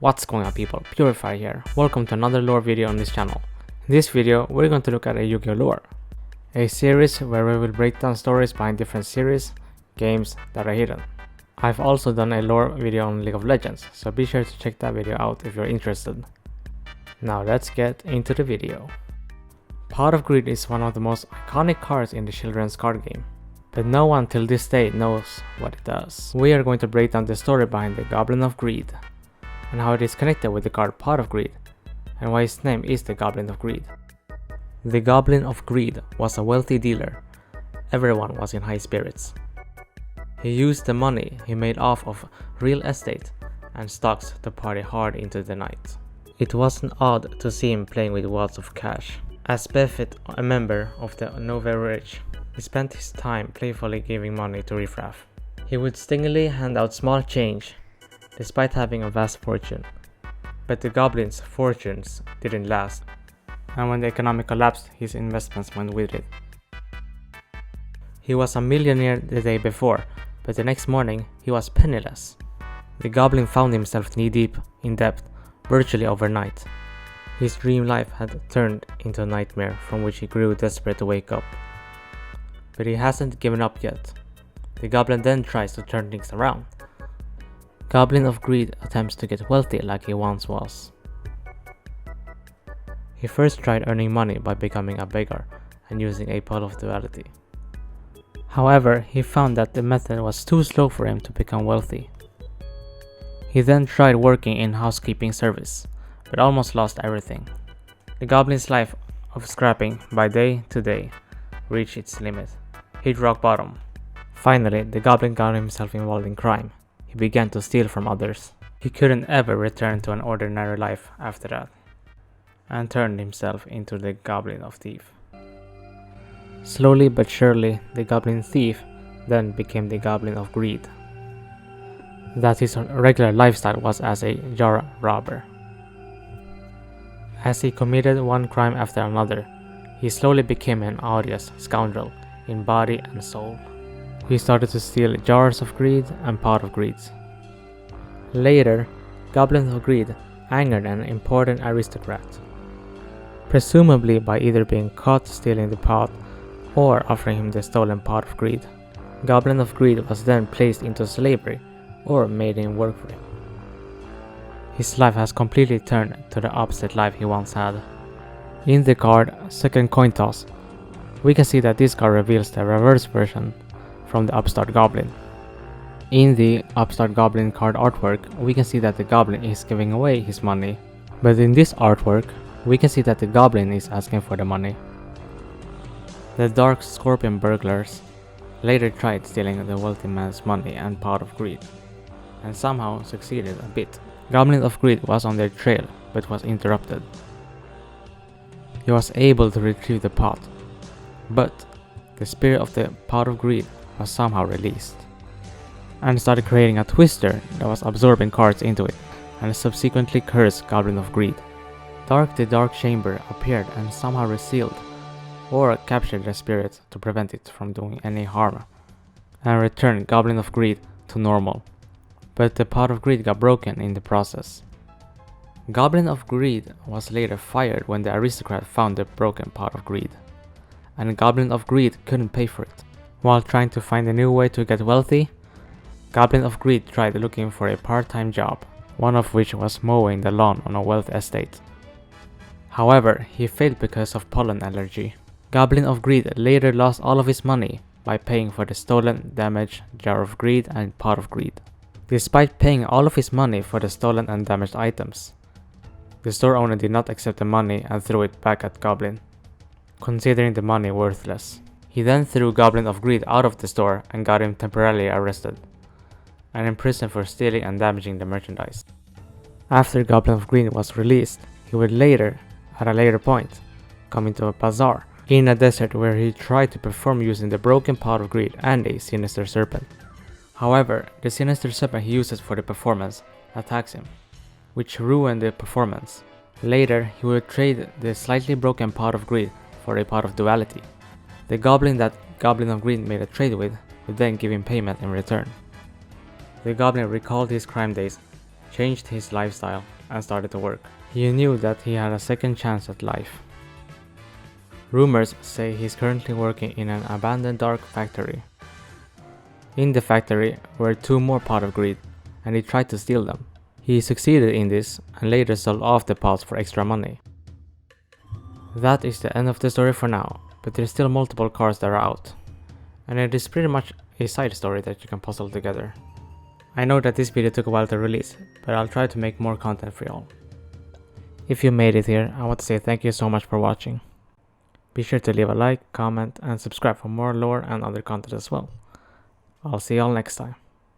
What's going on, people? Purify here. Welcome to another lore video on this channel. In this video, we're going to look at a Yu-Gi-Oh lore, a series where we will break down stories behind different series, games that are hidden. I've also done a lore video on League of Legends, so be sure to check that video out if you're interested. Now let's get into the video. Pot of Greed is one of the most iconic cards in the children's card game, but no one till this day knows what it does. We are going to break down the story behind the Goblin of Greed, and how it is connected with the card Pot of Greed, and why its name is the Goblin of Greed. The Goblin of Greed was a wealthy dealer. Everyone was in high spirits. He used the money he made off of real estate and stocks to party hard into the night. It wasn't odd to see him playing with wads of cash. As befit a member of the No Very Rich, he spent his time playfully giving money to riffraff. He would stingily hand out small change, despite having a vast fortune. But the Goblin's fortunes didn't last, and when the economy collapsed, his investments went with it. He was a millionaire the day before, but the next morning he was penniless. The Goblin found himself knee-deep in debt virtually overnight. His dream life had turned into a nightmare from which he grew desperate to wake up. But he hasn't given up yet. The Goblin then tries to turn things around. Goblin of Greed attempts to get wealthy like he once was. He first tried earning money by becoming a beggar and using a pot of duality. However, he found that the method was too slow for him to become wealthy. He then tried working in housekeeping service, but almost lost everything. The Goblin's life of scrapping by day to day reached its limit. Hit rock bottom. Finally, the Goblin got himself involved in crime. He began to steal from others. He couldn't ever return to an ordinary life after that, and turned himself into the Goblin of Thief. Slowly but surely, the Goblin Thief then became the Goblin of Greed. That his regular lifestyle was as a jar robber. As he committed one crime after another, he slowly became an odious scoundrel in body and soul. He started to steal jars of greed and pot of greeds. Later, Goblin of Greed angered an important aristocrat, presumably by either being caught stealing the pot or offering him the stolen pot of greed. Goblin of Greed was then placed into slavery or made him work for him. His life has completely turned to the opposite life he once had. In the card Second Coin Toss, we can see that this card reveals the reverse version from the Upstart Goblin. In the Upstart Goblin card artwork, we can see that the Goblin is giving away his money, but in this artwork, we can see that the Goblin is asking for the money. The Dark Scorpion burglars later tried stealing the wealthy man's money and pot of greed, and somehow succeeded a bit. Goblin of Greed was on their trail, but was interrupted. He was able to retrieve the pot, but the spirit of the pot of greed was somehow released, and started creating a twister that was absorbing cards into it, and subsequently cursed Goblin of Greed. Dark the Dark Chamber appeared and somehow resealed or captured the spirit to prevent it from doing any harm, and returned Goblin of Greed to normal, but the pot of greed got broken in the process. Goblin of Greed was later fired when the aristocrat found the broken pot of greed, and Goblin of Greed couldn't pay for it. While trying to find a new way to get wealthy, Goblin of Greed tried looking for a part-time job, one of which was mowing the lawn on a wealth estate. However, he failed because of pollen allergy. Goblin of Greed later lost all of his money by paying for the stolen, damaged jar of greed and pot of greed. Despite paying all of his money for the stolen and damaged items, the store owner did not accept the money and threw it back at Goblin, considering the money worthless. He then threw Goblin of Greed out of the store and got him temporarily arrested, and imprisoned for stealing and damaging the merchandise. After Goblin of Greed was released, he would later, at a later point, come into a bazaar in a desert where he tried to perform using the broken pot of greed and a sinister serpent. However, the sinister serpent he uses for the performance attacks him, which ruined the performance. Later, he would trade the slightly broken pot of greed for a pot of duality. The Goblin that Goblin of Greed made a trade with would then give him payment in return. The Goblin recalled his crime days changed his lifestyle, and started to work. He knew that he had a second chance at life. Rumors say he's currently working in an abandoned dark factory. In the factory were 2 more pots of greed, and he tried to steal them. He succeeded in this and later sold off the pots for extra money. That is the end of the story for now, but there's still multiple cards that are out, and it is pretty much a side story that you can puzzle together. I know that this video took a while to release, but I'll try to make more content for y'all. If you made it here, I want to say thank you so much for watching. Be sure to leave a like, comment, and subscribe for more lore and other content as well. I'll see y'all next time.